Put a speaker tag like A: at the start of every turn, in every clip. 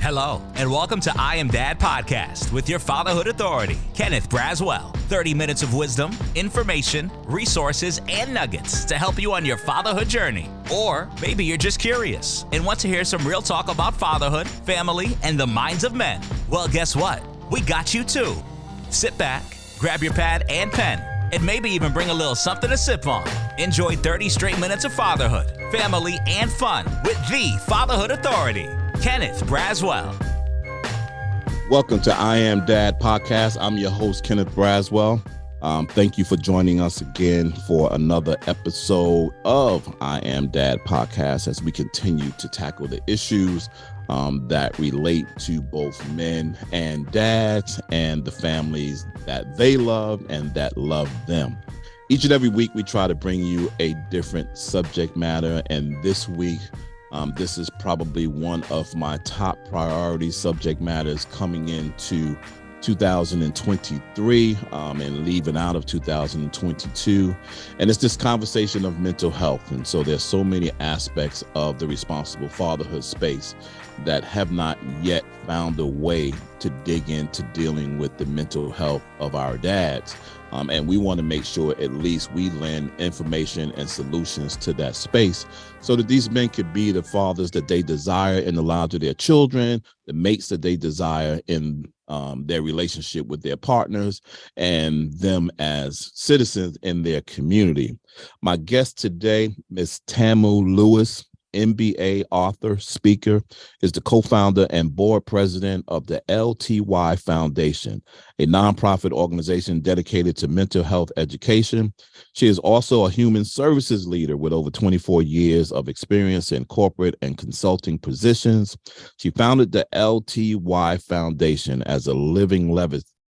A: Hello, and welcome to I Am Dad Podcast with your fatherhood authority, Kenneth Braswell. 30 minutes of wisdom, information, resources, and nuggets to help you on your fatherhood journey. Or maybe you're just curious and want to hear some real talk about fatherhood, family, and the minds of men. Well, guess what? We got you too. Sit back, grab your pad and pen, and maybe even bring a little something to sip on. Enjoy 30 straight minutes of fatherhood, family, and fun with the Fatherhood Authority, Kenneth Braswell.
B: Welcome to I Am Dad Podcast. I'm your host, Kenneth Braswell. Thank you for joining us again for another episode of I Am Dad Podcast as we continue to tackle the issues that relate to both men and dads and the families that they love and that love them. Each and every week, we try to bring you a different subject matter. And this week, this is probably one of my top priority subject matters coming into 2023 and leaving out of 2022. And it's this conversation of mental health. And so there's so many aspects of the responsible fatherhood space that have not yet found a way to dig into dealing with the mental health of our dads. And we want to make sure at least we lend information and solutions to that space so that these men could be the fathers that they desire in the lives of their children, the mates that they desire in their relationship with their partners, and them as citizens in their community. My guest today is Tamu Lewis, MBA author, speaker, is the co-founder and board president of the LTY Foundation, a nonprofit organization dedicated to mental health education. She is also a human services leader with over 24 years of experience in corporate and consulting positions. She founded the LTY Foundation as a living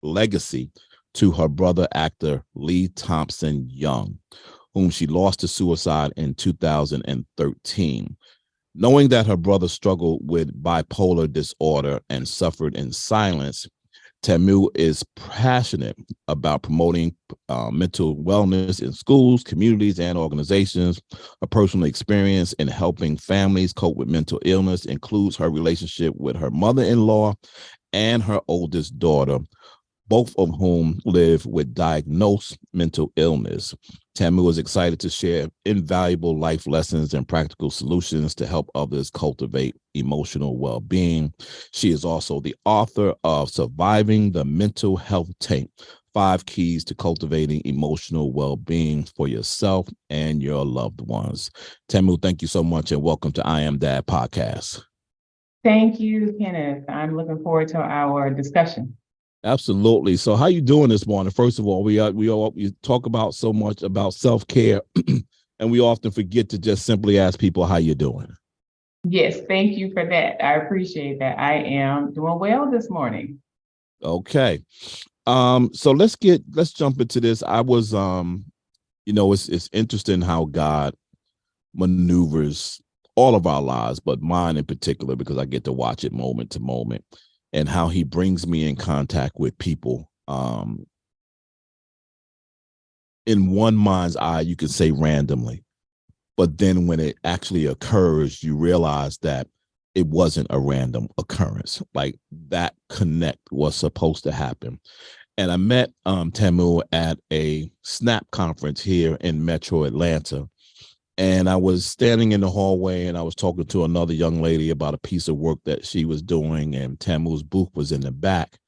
B: legacy to her brother actor, Lee Thompson Young, whom she lost to suicide in 2013. Knowing that her brother struggled with bipolar disorder and suffered in silence, Tamu is passionate about promoting mental wellness in schools, communities, and organizations. Her personal experience in helping families cope with mental illness includes her relationship with her mother-in-law and her oldest daughter, both of whom live with diagnosed mental illness. Tamu is excited to share invaluable life lessons and practical solutions to help others cultivate emotional well-being. She is also the author of Surviving the Mental Health Tank: 5 Keys to Cultivating Emotional Well-Being for Yourself and Your Loved Ones. Tamu, thank you so much and welcome to I Am Dad Podcast.
C: Thank you, Kenneth. I'm looking forward to our discussion.
B: Absolutely. So how you doing this morning? First of all, we talk about so much about self-care and we often forget to just simply ask people how you're doing.
C: Yes, thank you for that. I appreciate that. I am doing well this morning.
B: Okay. So let's jump into this. I was it's interesting how God maneuvers all of our lives, but mine in particular, because I get to watch it moment to moment, and how he brings me in contact with people. In one mind's eye, you could say randomly, but then when it actually occurs, you realize that it wasn't a random occurrence. Like that connect was supposed to happen. And I met Tamu at a SNAP conference here in Metro Atlanta. And I was standing in the hallway and I was talking to another young lady about a piece of work that she was doing, and Tamu's booth was in the back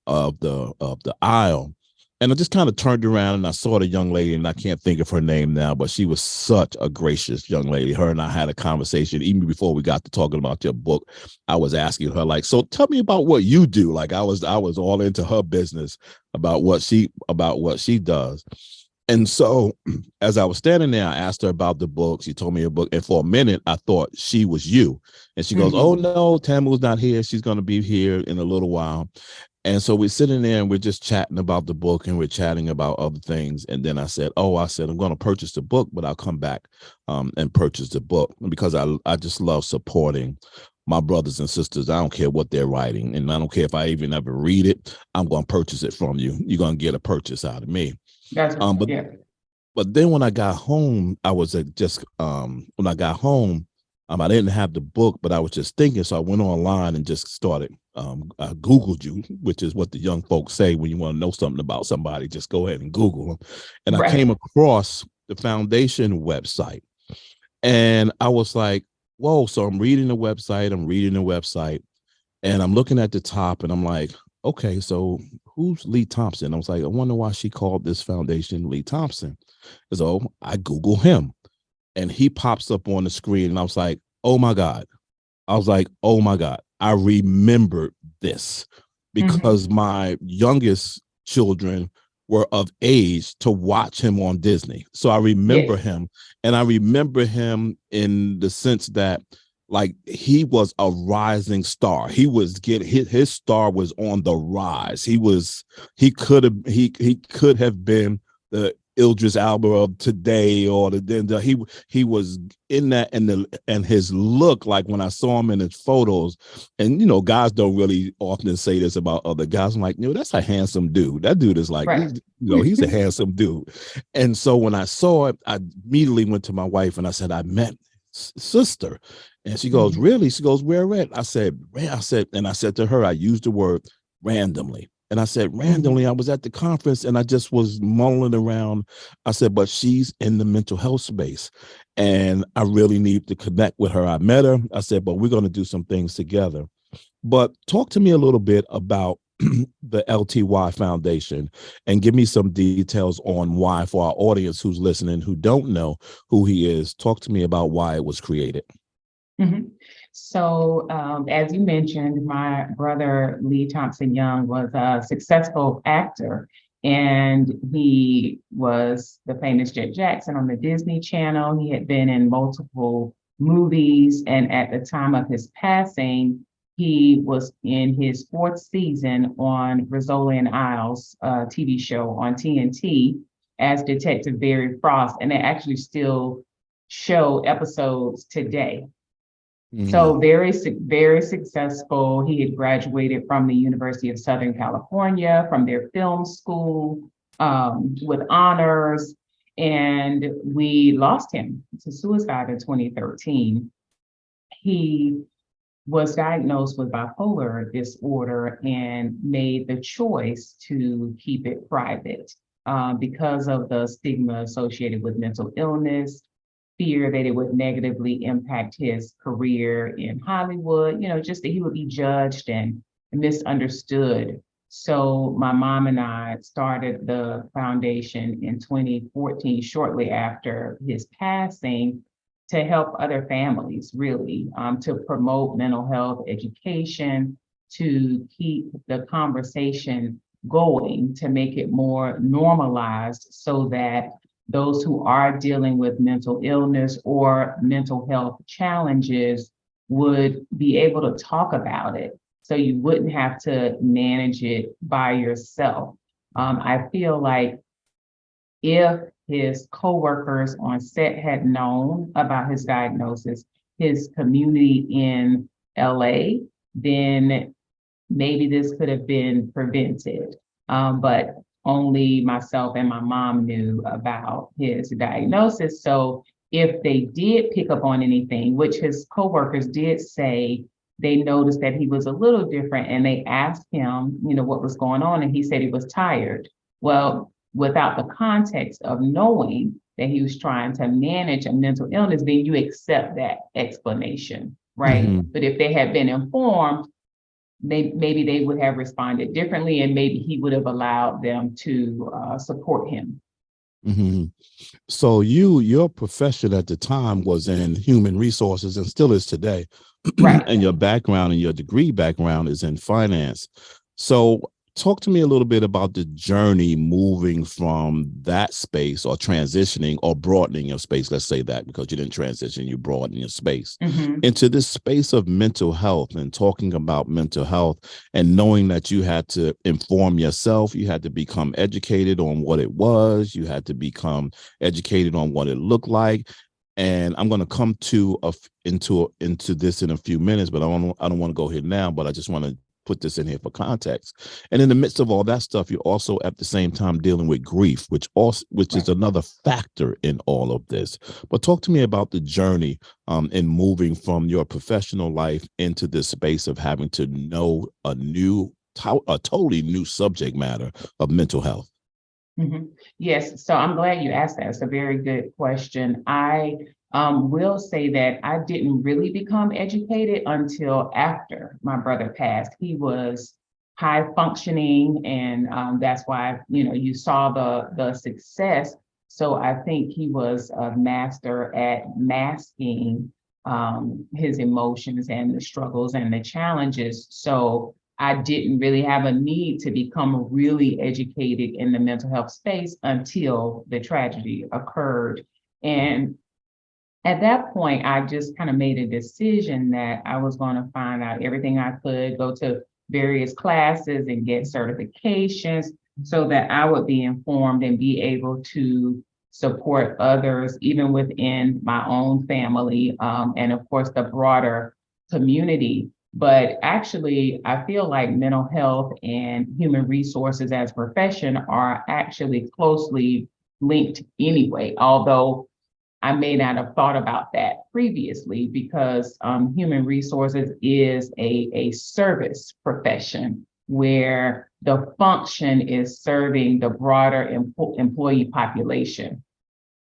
B: of the aisle. And I just kind of turned around and I saw the young lady, and I can't think of her name now, but she was such a gracious young lady. Her and I had a conversation even before we got to talking about your book. I was asking her, like, so tell me about what you do. Like I was all into her business about what she does. And so as I was standing there, I asked her about the book. She told me a book. And for a minute, I thought she was you. And she goes, oh, no, Tamu's not here. She's going to be here in a little while. And so we're sitting there and we're just chatting about the book and we're chatting about other things. And then I said, I'm going to purchase the book, but I'll come back and purchase the book because I just love supporting my brothers and sisters. I don't care what they're writing. And I don't care if I even ever read it. I'm going to purchase it from you. You're going to get a purchase out of me.
C: That's
B: But then when I got home, when I got home, I didn't have the book, but I was just thinking. So I went online and just started, I Googled you, which is what the young folks say when you want to know something about somebody, just go ahead and Google them. And I came
C: Right.
B: across the foundation website and I was like, whoa. So I'm reading the website, and I'm looking at the top and I'm like, okay, so who's Lee Thompson? I was like, I wonder why she called this foundation Lee Thompson. So I Google him and he pops up on the screen and I was like, oh my God. I was like, oh my God, I remembered this because
C: Hmm.
B: my youngest children were of age to watch him on Disney. So I remember
C: Yes.
B: him, and I remember him in the sense that like he was a rising star. He was getting his star was on the rise. He could have been the Idris Elba of today, or he was in that, and his look, like when I saw him in his photos, and guys don't really often say this about other guys. I'm like, that's a handsome dude. That dude is like,
C: Right.
B: he's a handsome dude. And so when I saw it, I immediately went to my wife and I said, I met sister. And she goes,
C: Hmm.
B: really? She goes, where at? I said, and I said to her, I used the word randomly. And I said, randomly,
C: Hmm.
B: I was at the conference and I just was mulling around. I said, but she's in the mental health space and I really need to connect with her. I met her. I said, but we're going to do some things together. But talk to me a little bit about the LTY Foundation and give me some details on why, for our audience who's listening, who don't know who he is. Talk to me about why it was created.
C: Hmm. So, as you mentioned, my brother Lee Thompson Young was a successful actor, and he was the famous Jet Jackson on the Disney Channel. He had been in multiple movies, and at the time of his passing, he was in his fourth season on Rizzoli and Isles TV show on TNT as Detective Barry Frost, and they actually still show episodes today.
B: Mm-hmm.
C: So very successful. He had graduated from the University of Southern California from their film school with honors, and we lost him to suicide in 2013. He was diagnosed with bipolar disorder and made the choice to keep it private because of the stigma associated with mental illness, fear that it would negatively impact his career in Hollywood, just that he would be judged and misunderstood. So my mom and I started the foundation in 2014, shortly after his passing, to help other families, really, to promote mental health education, to keep the conversation going, to make it more normalized so that those who are dealing with mental illness or mental health challenges would be able to talk about it. So you wouldn't have to manage it by yourself. I feel like if his coworkers on set had known about his diagnosis, his community in LA, then maybe this could have been prevented. But only myself and my mom knew about his diagnosis. So if they did pick up on anything, which his coworkers did say, they noticed that he was a little different and they asked him, what was going on, and he said he was tired. Well, without the context of knowing that he was trying to manage a mental illness, then you accept that explanation, right?
B: Mm-hmm.
C: But if they had been informed, maybe they would have responded differently, and maybe he would have allowed them to support him.
B: Mm-hmm. So your profession at the time was in human resources and still is today.
C: Right.
B: And your background and your degree background is in finance. So talk to me a little bit about the journey moving from that space or transitioning or broadening your space. Let's say that, because you didn't transition, you broadened your space
C: Hmm.
B: into this space of mental health and talking about mental health and knowing that you had to inform yourself, you had to become educated on what it was, you had to become educated on what it looked like. And I'm going to come into this in a few minutes, but I don't want to go here now. But I just want to put this in here for context. And in the midst of all that stuff, you're also at the same time dealing with grief, which is another factor in all of this. But talk to me about the journey in moving from your professional life into this space of having to know a totally new subject matter of mental health.
C: Mm-hmm. Yes, so I'm glad you asked that. It's a very good question. I will say that I didn't really become educated until after my brother passed. He was high functioning, and that's why you saw the success. So I think he was a master at masking his emotions and the struggles and the challenges. So I didn't really have a need to become really educated in the mental health space until the tragedy occurred. And at that point, I just kind of made a decision that I was going to find out everything I could, go to various classes and get certifications so that I would be informed and be able to support others, even within my own family, and of course, the broader community. But actually, I feel like mental health and human resources as a profession are actually closely linked anyway, although I may not have thought about that previously because human resources is a service profession where the function is serving the broader employee population.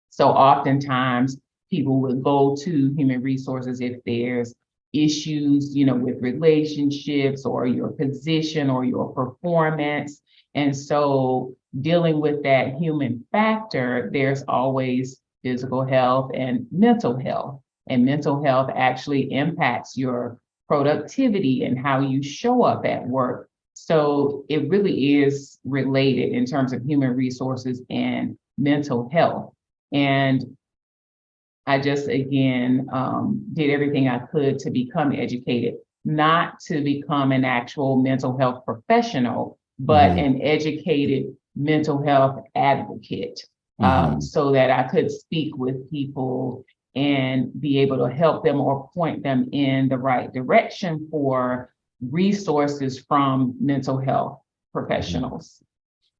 C: So oftentimes people will go to human resources if there's issues, with relationships or your position or your performance. And so dealing with that human factor, there's always physical health and mental health. And mental health actually impacts your productivity and how you show up at work. So it really is related in terms of human resources and mental health. And I just, again, did everything I could to become educated, not to become an actual mental health professional, but an educated mental health advocate, so that I could speak with people and be able to help them or point them in the right direction for resources from mental health professionals.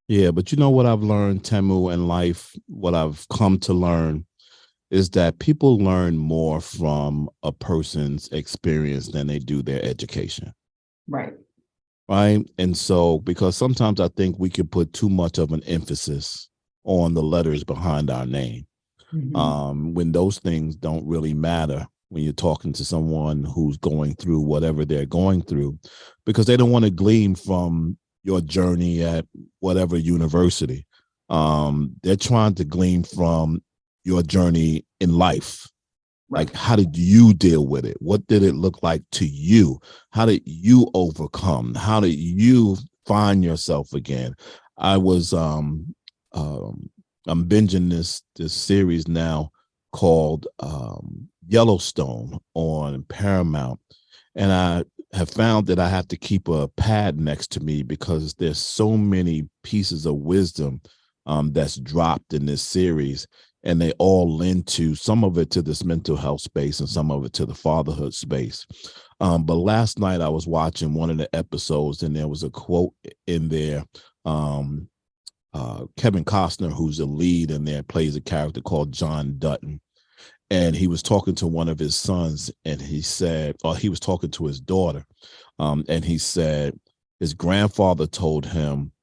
B: Yeah, but you know what I've learned, Tamu, in life, what I've come to learn is that people learn more from a person's experience than they do their education.
C: Right.
B: Right. And so, because sometimes I think we can put too much of an emphasis on the letters behind our name, when those things don't really matter when you're talking to someone who's going through whatever they're going through, because they don't want to glean from your journey at whatever university. They're trying to glean from your journey in life. Like, how did you deal with it? What did it look like to you? How did you overcome? How did you find yourself again? I'm binging this series now called Yellowstone on Paramount. And I have found that I have to keep a pad next to me because there's so many pieces of wisdom that's dropped in this series. And they all lend to some of it to this mental health space and some of it to the fatherhood space. But last night I was watching one of the episodes and there was a quote in there. Kevin Costner, who's the lead in there, plays a character called John Dutton. And he was talking to one of his sons and he said, or he was talking to his daughter. And he said his grandfather told him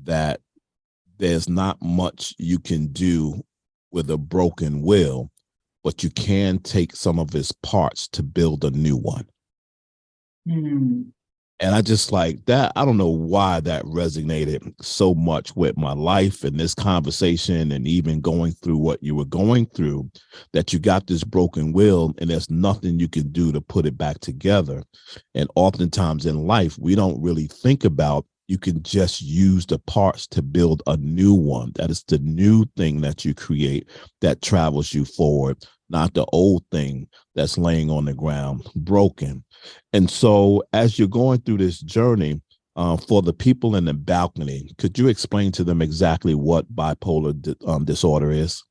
B: that there's not much you can do with a broken will, but you can take some of his parts to build a new one. And I just like that. I don't know why that resonated so much with my life and this conversation and even going through what you were going through, that you got this broken will and there's nothing you can do to put it back together. And oftentimes in life, we don't really think about you can just use the parts to build a new one. That is the new thing that you create that travels you forward, not the old thing that's laying on the ground broken. And so as you're going through this journey, for the people in the balcony, could you explain to them exactly what bipolar disorder is?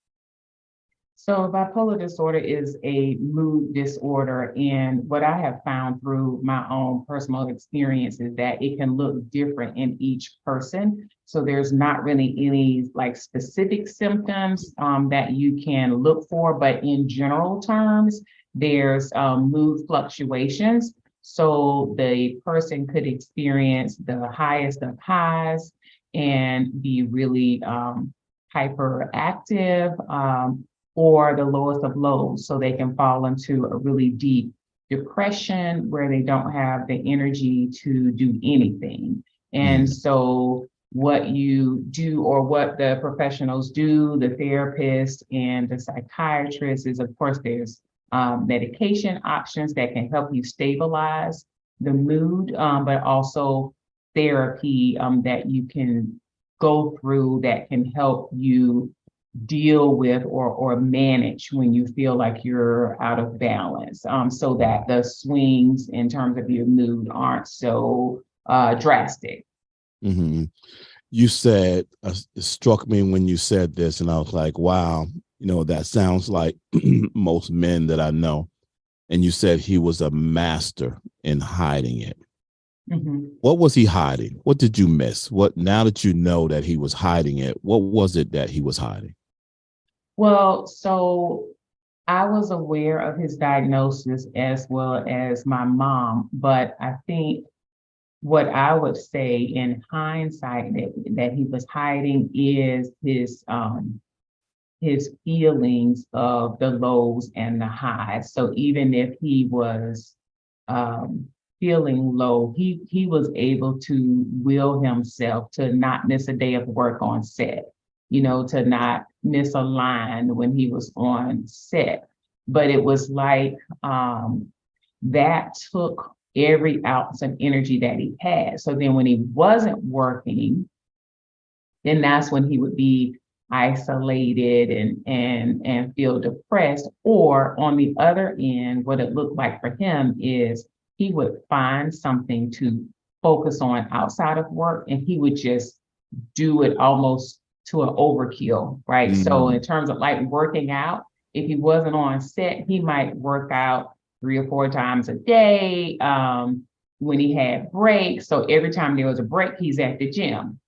C: So bipolar disorder is a mood disorder. And what I have found through my own personal experience is that it can look different in each person. So there's not really any like specific symptoms that you can look for, but in general terms, there's mood fluctuations. So the person could experience the highest of highs and be really hyperactive. Or the lowest of lows. So they can fall into a really deep depression where they don't have the energy to do anything. And so what you do, or what the professionals do, the therapist and the psychiatrist, is of course there's medication options that can help you stabilize the mood, but also therapy that you can go through that can help you deal with or manage when you feel like you're out of balance, so that the swings in terms of your mood aren't so drastic.
B: Mm-hmm. You said, it struck me when you said this, and I was like, wow, that sounds like most men that I know. And you said he was a master in hiding it.
C: Mm-hmm.
B: What was he hiding? What did you miss? Now that you know that he was hiding it, what was it that he was hiding?
C: Well, so I was aware of his diagnosis as well as my mom, but I think what I would say in hindsight that he was hiding is his feelings of the lows and the highs. So even if he was feeling low, he was able to will himself to not miss a day of work on set, to not miss a line when he was on set. But it was like that took every ounce of energy that he had. So then when he wasn't working, then that's when he would be isolated and feel depressed. Or on the other end, what it looked like for him is he would find something to focus on outside of work, and he would just do it almost to an overkill, right? Mm-hmm. So in terms of like working out, if he wasn't on set, he might work out 3 or 4 times a day. When he had breaks, so every time there was a break, he's at the gym.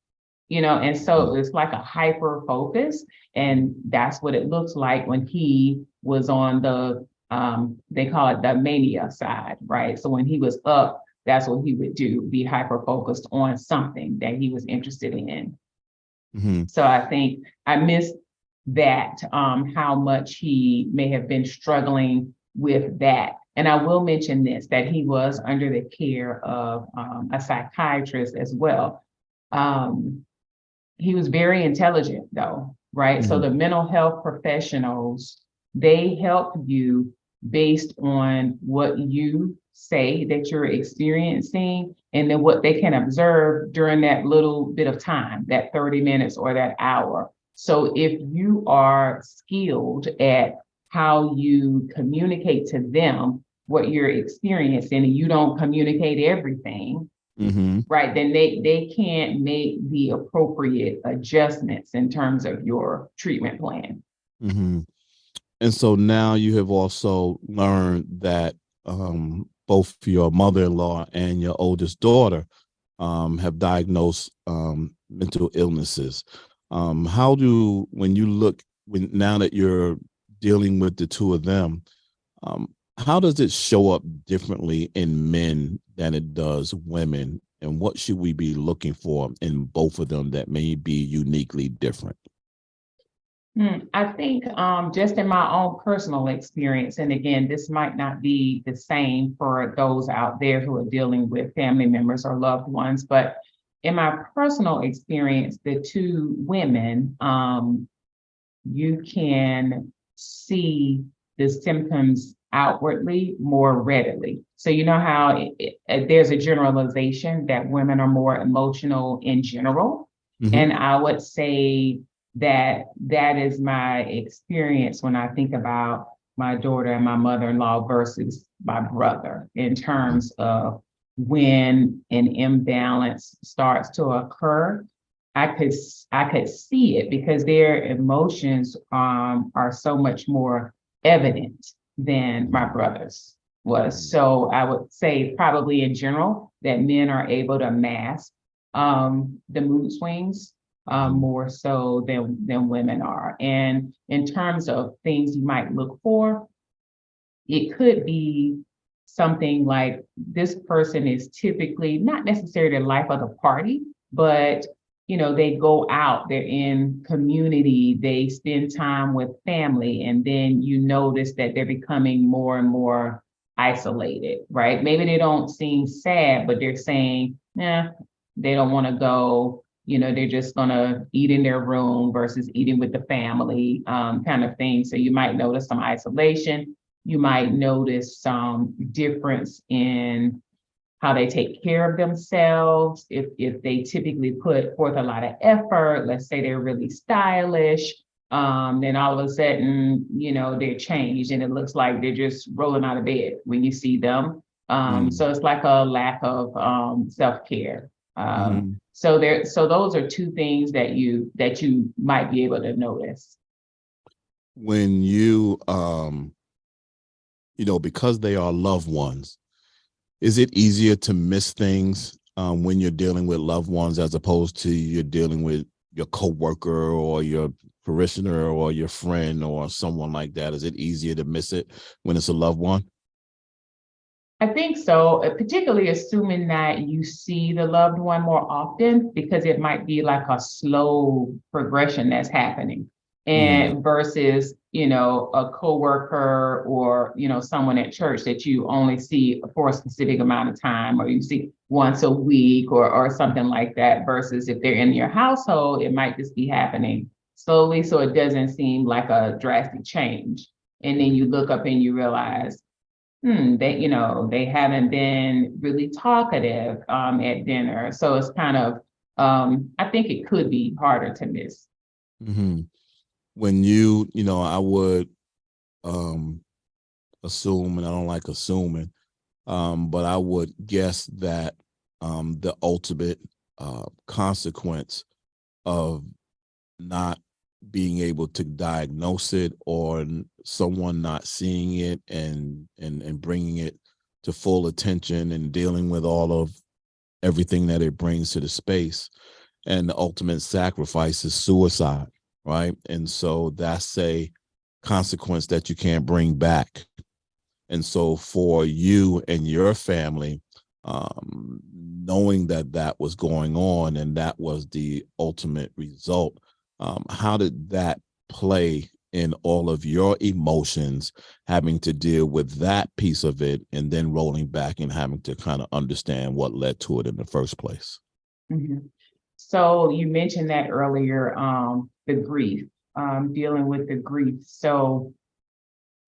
C: And so it's like a hyper focus, and that's what it looks like when he was on the they call it the mania side, right? So when he was up, that's what he would do, be hyper focused on something that he was interested in. Mm-hmm. So I think I missed that, how much he may have been struggling with that. And I will mention this, that he was under the care of a psychiatrist as well. He was very intelligent though, right? Mm-hmm. So the mental health professionals, they help you based on what you say that you're experiencing, and then what they can observe during that little bit of time, that 30 minutes or that hour. So if you are skilled at how you communicate to them what you're experiencing, and you don't communicate everything, mm-hmm. right, then they can't make the appropriate adjustments in terms of your treatment plan.
B: Mm-hmm. And so now you have also learned that both your mother-in-law and your oldest daughter have diagnosed mental illnesses. Now that you're dealing with the two of them, how does it show up differently in men than it does women? And what should we be looking for in both of them that may be uniquely different?
C: I think just in my own personal experience, and again, this might not be the same for those out there who are dealing with family members or loved ones, but in my personal experience, the two women, you can see the symptoms outwardly more readily. So you know how there's a generalization that women are more emotional in general. Mm-hmm. And I would say that is my experience when I think about my daughter and my mother-in-law versus my brother, in terms of when an imbalance starts to occur. I could see it because their emotions are so much more evident than my brother's was. So I would say probably in general that men are able to mask the mood swings more so than women are. And in terms of things you might look for, it could be something like this person is typically not necessarily the life of the party, but they go out, they're in community, they spend time with family, and then you notice that they're becoming more and more isolated, right? Maybe they don't seem sad, but they're saying, they don't want to go, they're just gonna eat in their room versus eating with the family, kind of thing. So you might notice some isolation. You might notice some difference in how they take care of themselves. If they typically put forth a lot of effort, let's say they're really stylish, then all of a sudden, they're changed and it looks like they're just rolling out of bed when you see them. So it's like a lack of self-care. So those are two things that you might be able to notice.
B: When you because they are loved ones, is it easier to miss things when you're dealing with loved ones as opposed to you're dealing with your coworker or your parishioner or your friend or someone like that? Is it easier to miss it when it's a loved one?
C: I think so, particularly assuming that you see the loved one more often, because it might be like a slow progression that's happening. And versus, a coworker or, someone at church that you only see for a specific amount of time, or you see once a week or something like that, versus if they're in your household, it might just be happening slowly. So it doesn't seem like a drastic change. And then you look up and you realize, they haven't been really talkative at dinner. So it's kind of, I think it could be harder to miss.
B: When I would assume, and I don't like assuming, but I would guess that the ultimate consequence of not being able to diagnose it or someone not seeing it and bringing it to full attention and dealing with all of everything that it brings to the space, and the ultimate sacrifice is suicide, right? And so that's a consequence that you can't bring back. And so for you and your family, knowing that that was going on and that was the ultimate result, how did that play in all of your emotions, having to deal with that piece of it and then rolling back and having to kind of understand what led to it in the first place?
C: So you mentioned that earlier, the grief, dealing with the grief. So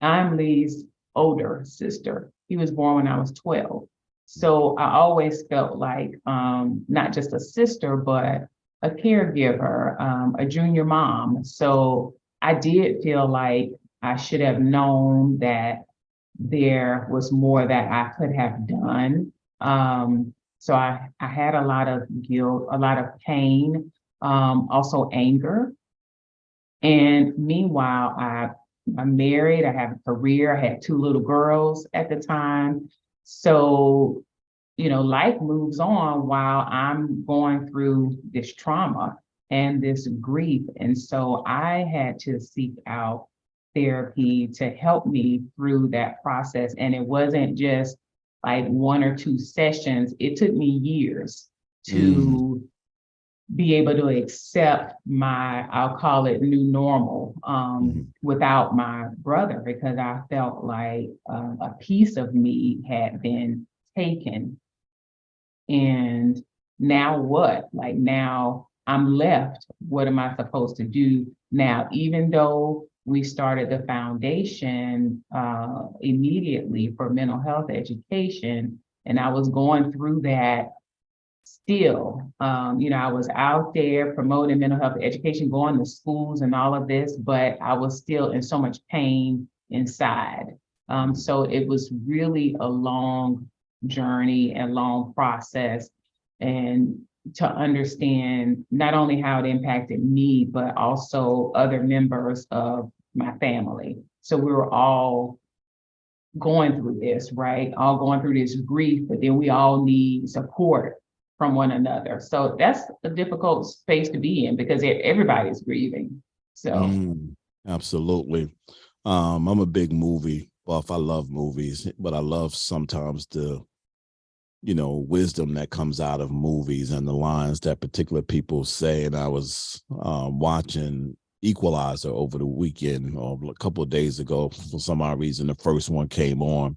C: I'm Lee's older sister. He was born when I was 12. So I always felt like not just a sister, but a caregiver, a junior mom. So I did feel like I should have known that there was more that I could have done. So I had a lot of guilt, a lot of pain, also anger. And meanwhile, I'm married, I have a career, I had 2 little girls at the time. So, life moves on while I'm going through this trauma and this grief. And so I had to seek out therapy to help me through that process. And it wasn't just like 1 or 2 sessions, it took me years to be able to accept I'll call it new normal, without my brother, because I felt like a piece of me had been taken. And now what? Like now I'm left. What am I supposed to do now? Even though we started the foundation immediately for mental health education, and I was going through that still, I was out there promoting mental health education, going to schools and all of this, but I was still in so much pain inside. So it was really a long journey and long process. And to understand not only how it impacted me, but also other members of my family. So we were all going through this, right? All going through this grief, but then we all need support from one another. So that's a difficult space to be in because everybody's grieving. So
B: Absolutely. I'm a big movie buff. I love movies, but I love sometimes the wisdom that comes out of movies and the lines that particular people say. And I was watching Equalizer over the weekend or a couple of days ago. For some odd reason, the first one came on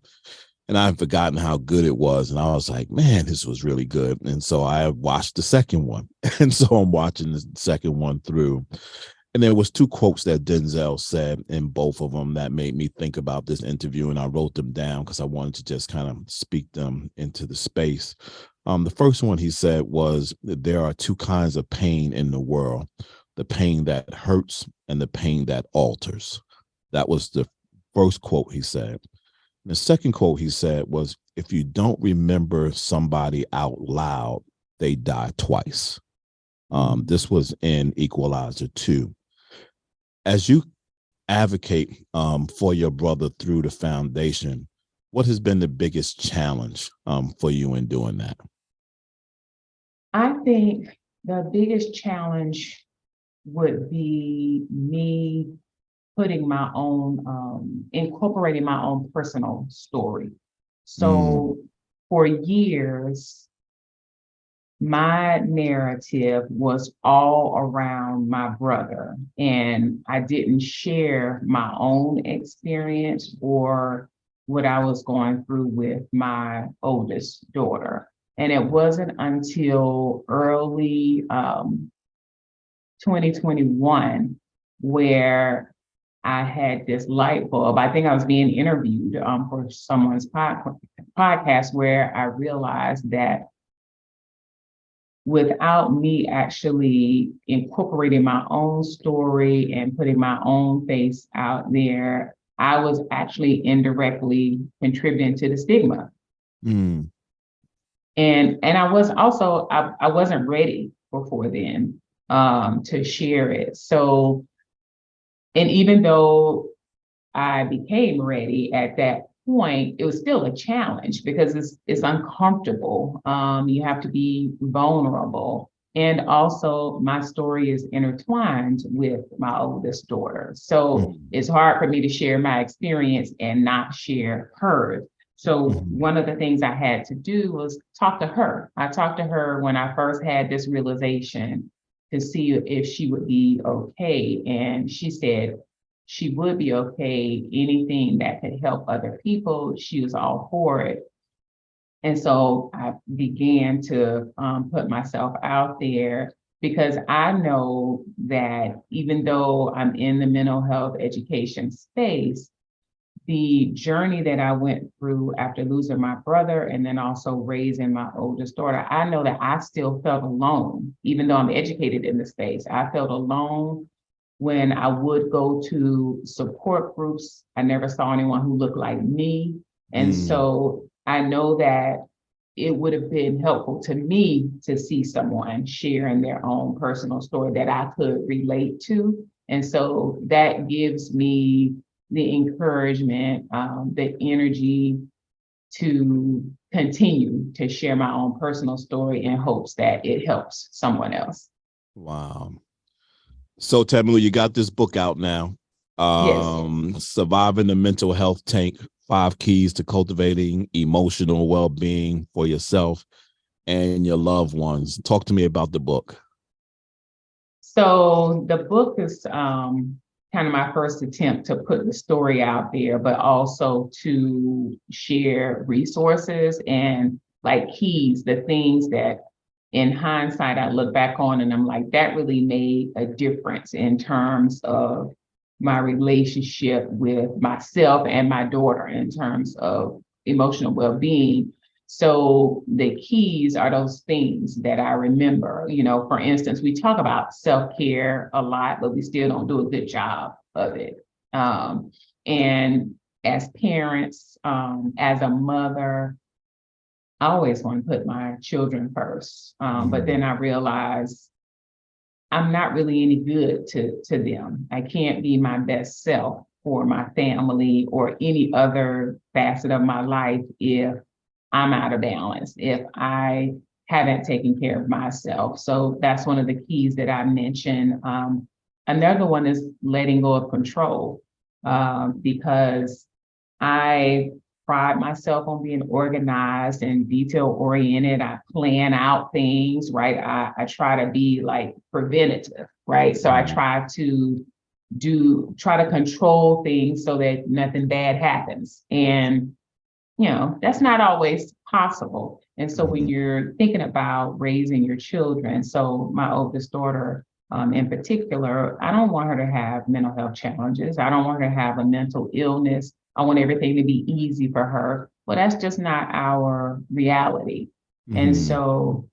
B: and I've forgotten how good it was. And I was like, man, this was really good. And so I watched the second one. And so I'm watching the second one through. And there was two quotes that Denzel said in both of them that made me think about this interview, and I wrote them down because I wanted to just kind of speak them into the space. The first one he said was that there are two kinds of pain in the world: the pain that hurts and the pain that alters. That was the first quote he said. And the second quote he said was, if you don't remember somebody out loud, they die twice. This was in Equalizer 2. As you advocate for your brother through the foundation, what has been the biggest challenge for you in doing that?
C: I think the biggest challenge would be me putting my own, incorporating my own personal story. So for years, my narrative was all around my brother, and I didn't share my own experience or what I was going through with my oldest daughter. And it wasn't until early 2021 where I had this light bulb. I think I was being interviewed for someone's podcast where I realized that without me actually incorporating my own story and putting my own face out there, I was actually indirectly contributing to the stigma. And I was also, I wasn't ready before then to share it. So, and even though I became ready at that point, it was still a challenge because it's uncomfortable. You have to be vulnerable. And also my story is intertwined with my oldest daughter. So it's hard for me to share my experience and not share hers. So one of the things I had to do was talk to her. I talked to her when I first had this realization to see if she would be okay. And she said she would be okay. Anything that could help other people, she was all for it. And so I began to put myself out there because I know that even though I'm in the mental health education space, the journey that I went through after losing my brother and then also raising my oldest daughter, I know that I still felt alone, even though I'm educated in the space. I felt alone when I would go to support groups. I never saw anyone who looked like me. And so I know that it would have been helpful to me to see someone sharing their own personal story that I could relate to. And so that gives me the encouragement, the energy to continue to share my own personal story in hopes that it helps someone else.
B: Wow. So Tamu, you got this book out now.
C: Yes.
B: Surviving the Mental Health Tank, 5 Keys to Cultivating Emotional Well-Being for Yourself and Your Loved Ones. Talk to me about the book.
C: So the book is kind of my first attempt to put the story out there, but also to share resources and like keys, the things that in hindsight, I look back on and I'm like, that really made a difference in terms of my relationship with myself and my daughter in terms of emotional well-being. So the keys are those things that I remember. You know, for instance, we talk about self-care a lot, but we still don't do a good job of it. And as parents, as a mother, I always want to put my children first. But then I realized I'm not really any good to them. I can't be my best self for my family or any other facet of my life if I'm out of balance, if I haven't taken care of myself. So that's one of the keys that I mentioned. Another one is letting go of control, because I pride myself on being organized and detail oriented. I plan out things, right? I try to be like preventative, right? So I try to try to control things so that nothing bad happens. And, that's not always possible. And so when you're thinking about raising your children, so my oldest daughter, in particular, I don't want her to have mental health challenges. I don't want her to have a mental illness. I want everything to be easy for her. Well, that's just not our reality. And so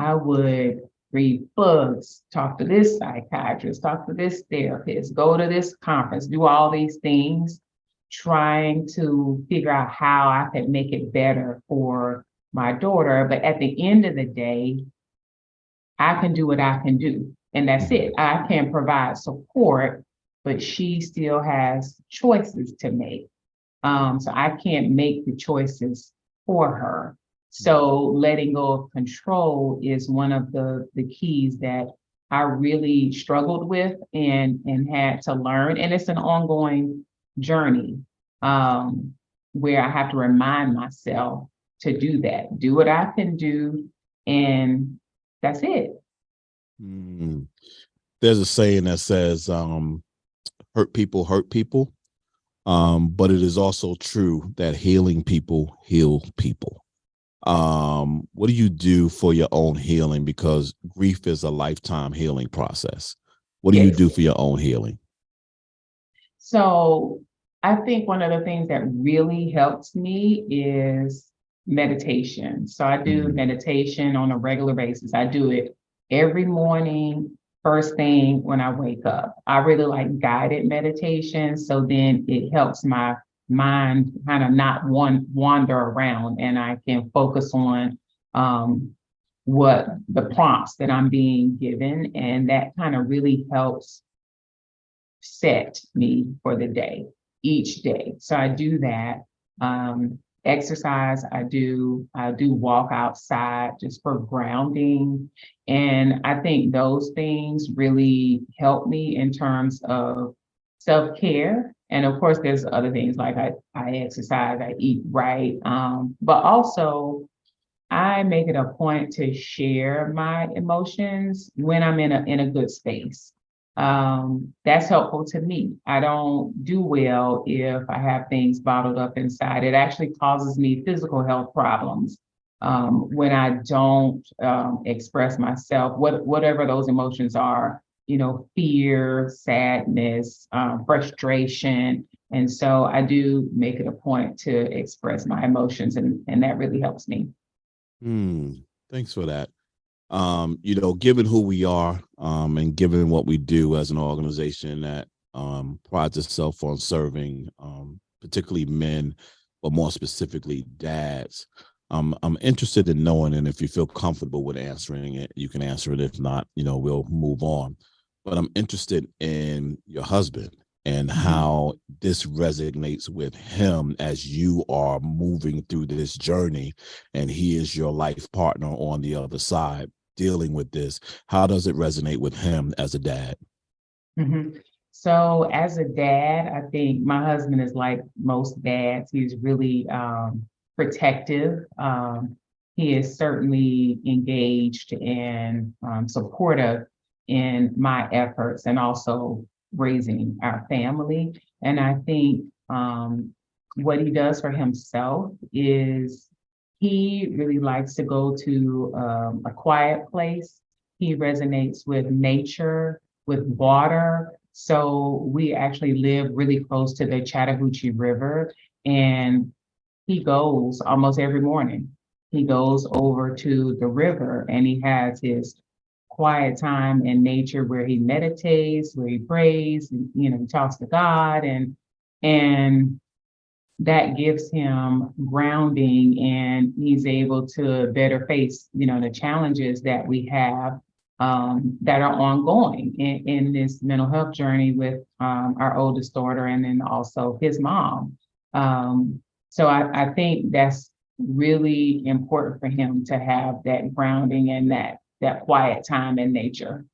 C: I would read books, talk to this psychiatrist, talk to this therapist, go to this conference, do all these things, trying to figure out how I could make it better for my daughter. But at the end of the day, I can do what I can do, and that's it. I can provide support, but she still has choices to make. So I can't make the choices for her. So letting go of control is one of the keys that I really struggled with and had to learn. And it's an ongoing journey, where I have to remind myself to do that, do what I can do, and that's it.
B: There's a saying that says, hurt people hurt people. But it is also true that healing people heal people. What do you do for your own healing? Because grief is a lifetime healing process. What do you do for your own healing?
C: So I think one of the things that really helps me is meditation. So I do meditation on a regular basis. I do it every morning, first thing when I wake up. I really like guided meditation. So then it helps my mind kind of not wander around, and I can focus on what the prompts that I'm being given. And that kind of really helps set me for the day, each day. So I do that. Exercise, I do walk outside just for grounding. And I think those things really help me in terms of self-care. And of course, there's other things like I exercise, I eat right. But also I make it a point to share my emotions when I'm in a good space. That's helpful to me. I don't do well if I have things bottled up inside. It actually causes me physical health problems when I don't express myself, whatever those emotions are, fear, sadness, frustration. And so I do make it a point to express my emotions, and that really helps me.
B: Thanks for that. Given who we are, and given what we do as an organization that prides itself on serving, particularly men, but more specifically dads, I'm interested in knowing, and if you feel comfortable with answering it, you can answer it. If not, we'll move on. But I'm interested in your husband and how this resonates with him as you are moving through this journey, and he is your life partner on the other side dealing with this. How does it resonate with him as a dad?
C: So as a dad, I think my husband is like most dads. He's really protective. He is certainly engaged and supportive in my efforts and also raising our family. And I think what he does for himself is he really likes to go to a quiet place. He resonates with nature, with water. So we actually live really close to the Chattahoochee River, and he goes almost every morning. He goes over to the river and he has his quiet time in nature where he meditates, where he prays, and, he talks to God, and that gives him grounding, and he's able to better face, the challenges that we have, that are ongoing in this mental health journey with, our oldest daughter, and then also his mom. So I think that's really important for him to have that grounding and that quiet time in nature.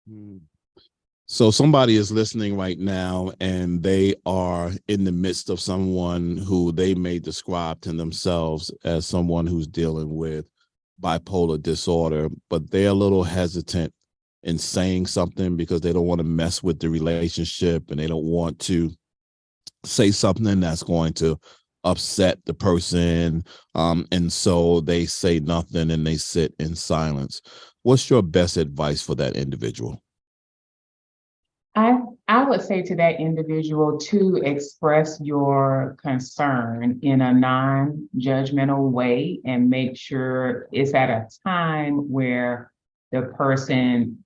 B: Mm. So somebody is listening right now and they are in the midst of someone who they may describe to themselves as someone who's dealing with bipolar disorder, but they're a little hesitant in saying something because they don't want to mess with the relationship and they don't want to say something that's going to upset the person. And so they say nothing and they sit in silence. What's your best advice for that individual?
C: I would say to that individual to express your concern in a non-judgmental way, and make sure it's at a time where the person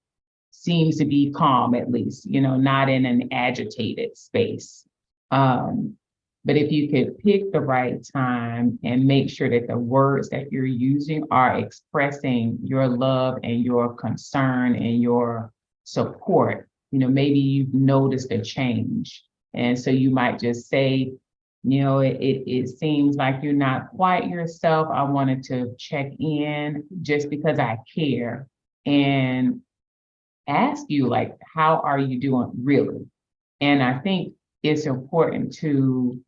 C: seems to be calm, at least, not in an agitated space. But if you could pick the right time and make sure that the words that you're using are expressing your love and your concern and your support, maybe you've noticed a change. And so you might just say, it seems like you're not quite yourself. I wanted to check in just because I care, and ask you, like, how are you doing really? And I think it's important to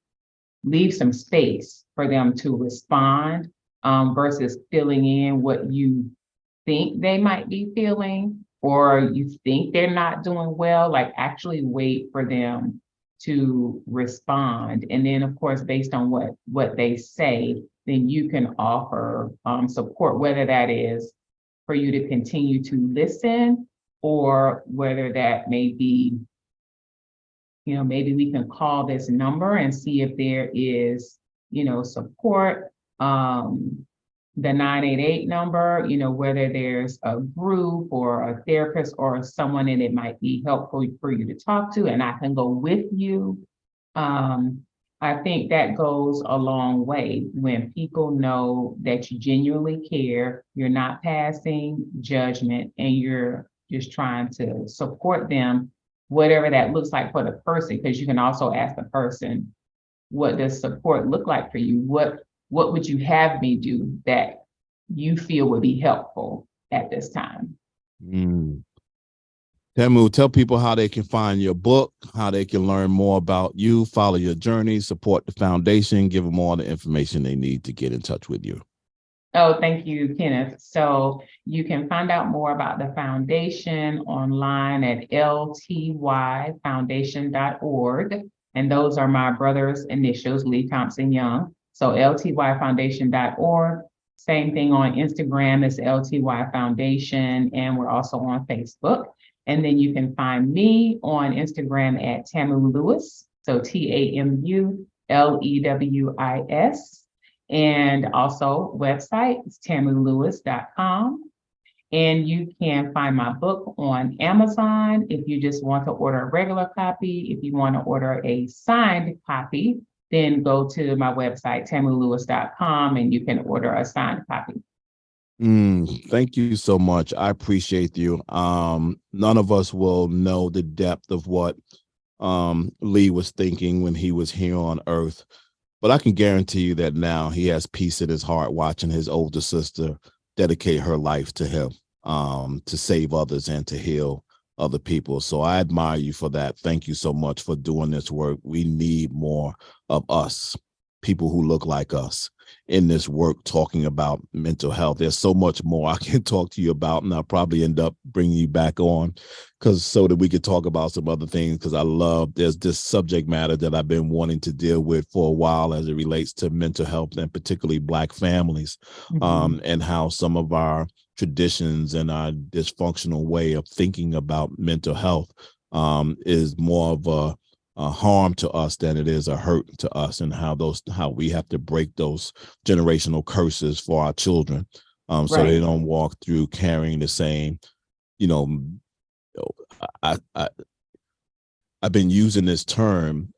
C: leave some space for them to respond, versus filling in what you think they might be feeling, or you think they're not doing well. Like, actually wait for them to respond. And then, of course, based on what they say, then you can offer, support, whether that is for you to continue to listen, or whether that may be, maybe we can call this number and see if there is, support. The 988 number, whether there's a group or a therapist or someone, and it might be helpful for you to talk to, and I can go with you. I think that goes a long way when people know that you genuinely care, you're not passing judgment, and you're just trying to support them, whatever that looks like for the person. Because you can also ask the person, what does support look like for you? What would you have me do that you feel would be helpful at this time?
B: Mm. Tamu, tell people how they can find your book, how they can learn more about you, follow your journey, support the foundation, give them all the information they need to get in touch with you.
C: Oh, thank you, Kenneth. So you can find out more about the foundation online at LTYfoundation.org. And those are my brother's initials, Lee Thompson Young. So LTYfoundation.org. Same thing on Instagram as LTY Foundation. And we're also on Facebook. And then you can find me on Instagram at Tamu Lewis. So TAMULEWIS. And also website is tamulewis.com. And you can find my book on Amazon if you just want to order a regular copy. If you want to order a signed copy, then go to my website, tamulewis.com, and you can order a signed copy.
B: Thank you so much. I appreciate you. None of us will know the depth of what Lee was thinking when he was here on Earth. But I can guarantee you that now he has peace in his heart watching his older sister dedicate her life to him, to save others and to heal other people. So I admire you for that. Thank you so much for doing this work. We need more of us, people who look like us, in this work talking about mental health. There's so much more I can talk to you about, and I'll probably end up bringing you back on so that we could talk about some other things, because there's this subject matter that I've been wanting to deal with for a while as it relates to mental health, and particularly Black families, and how some of our traditions and our dysfunctional way of thinking about mental health is more of a harm to us than it is a hurt to us, and how we have to break those generational curses for our children, so they don't walk through carrying the same, I've been using this term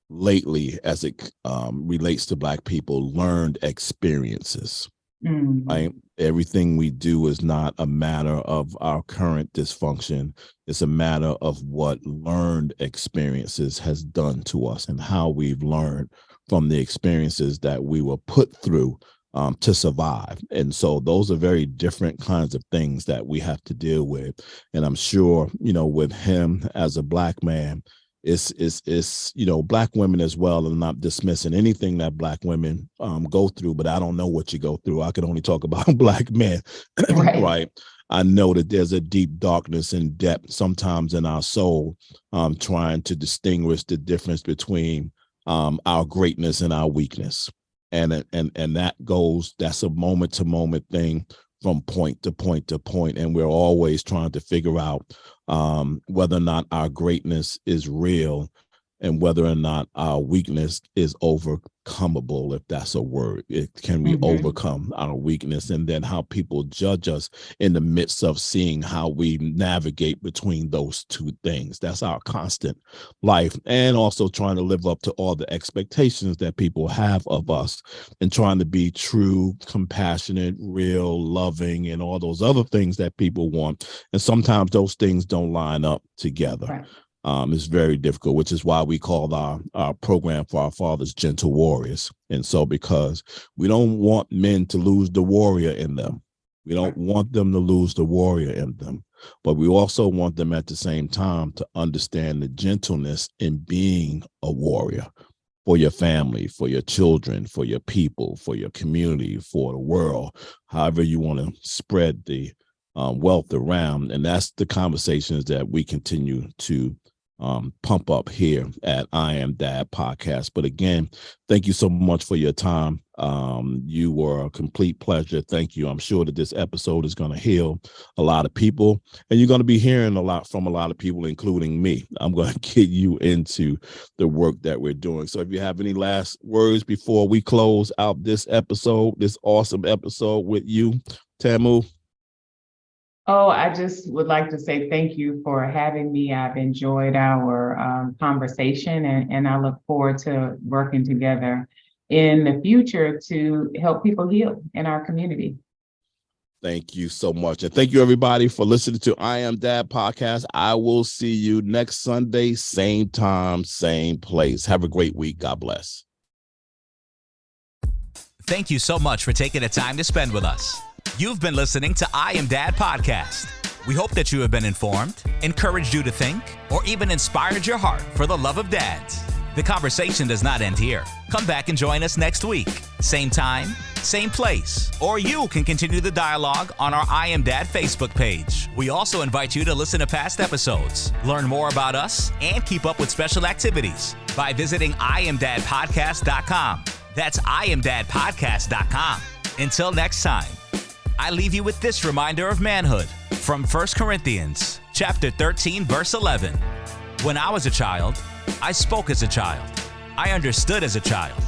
B: lately as it relates to Black people, learned experiences. Right? Everything we do is not a matter of our current dysfunction. It's a matter of what learned experiences has done to us and how we've learned from the experiences that we were put through to survive. And so those are very different kinds of things that we have to deal with. And I'm sure, with him as a Black man, it's Black women as well. And I'm not dismissing anything that Black women go through, but I don't know what you go through. I can only talk about Black men.
C: Right.
B: Right. I know that there's a deep darkness and depth sometimes in our soul, trying to distinguish the difference between our greatness and our weakness. And that's a moment to moment thing, from point to point to point. And we're always trying to figure out whether or not our greatness is real and whether or not our weakness is overcomable, if that's a word. Can we overcome our weakness? And then how people judge us in the midst of seeing how we navigate between those two things. That's our constant life. And also trying to live up to all the expectations that people have of us, and trying to be true, compassionate, real, loving, and all those other things that people want. And sometimes those things don't line up together.
C: Right.
B: It's very difficult, which is why we call our program for our fathers Gentle Warriors. And so, because we don't want men to lose the warrior in them. We don't want them to lose the warrior in them, but we also want them at the same time to understand the gentleness in being a warrior for your family, for your children, for your people, for your community, for the world, however you want to spread the wealth around. And that's the conversations that we continue to pump up here at I Am Dad Podcast. But again, thank you so much for your time. You were a complete pleasure. Thank you. I'm sure that this episode is going to heal a lot of people, and you're going to be hearing a lot from a lot of people, including me. I'm going to get you into the work that we're doing. So if you have any last words before we close out this episode, this awesome episode with you, Tamu.
C: Oh, I just would like to say thank you for having me. I've enjoyed our conversation, and I look forward to working together in the future to help people heal in our community.
B: Thank you so much. And thank you, everybody, for listening to I Am Dad Podcast. I will see you next Sunday, same time, same place. Have a great week. God bless.
A: Thank you so much for taking the time to spend with us. You've been listening to I Am Dad Podcast. We hope that you have been informed, encouraged you to think, or even inspired your heart for the love of dads. The conversation does not end here. Come back and join us next week. Same time, same place. Or you can continue the dialogue on our I Am Dad Facebook page. We also invite you to listen to past episodes, learn more about us, and keep up with special activities by visiting IamDadPodcast.com. That's IamDadPodcast.com. Until next time, I leave you with this reminder of manhood from 1 Corinthians chapter 13, verse 11. When I was a child, I spoke as a child. I understood as a child.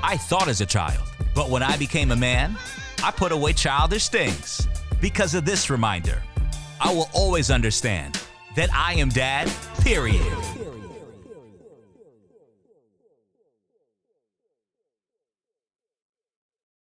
A: I thought as a child. But when I became a man, I put away childish things. Because of this reminder, I will always understand that I am Dad, period.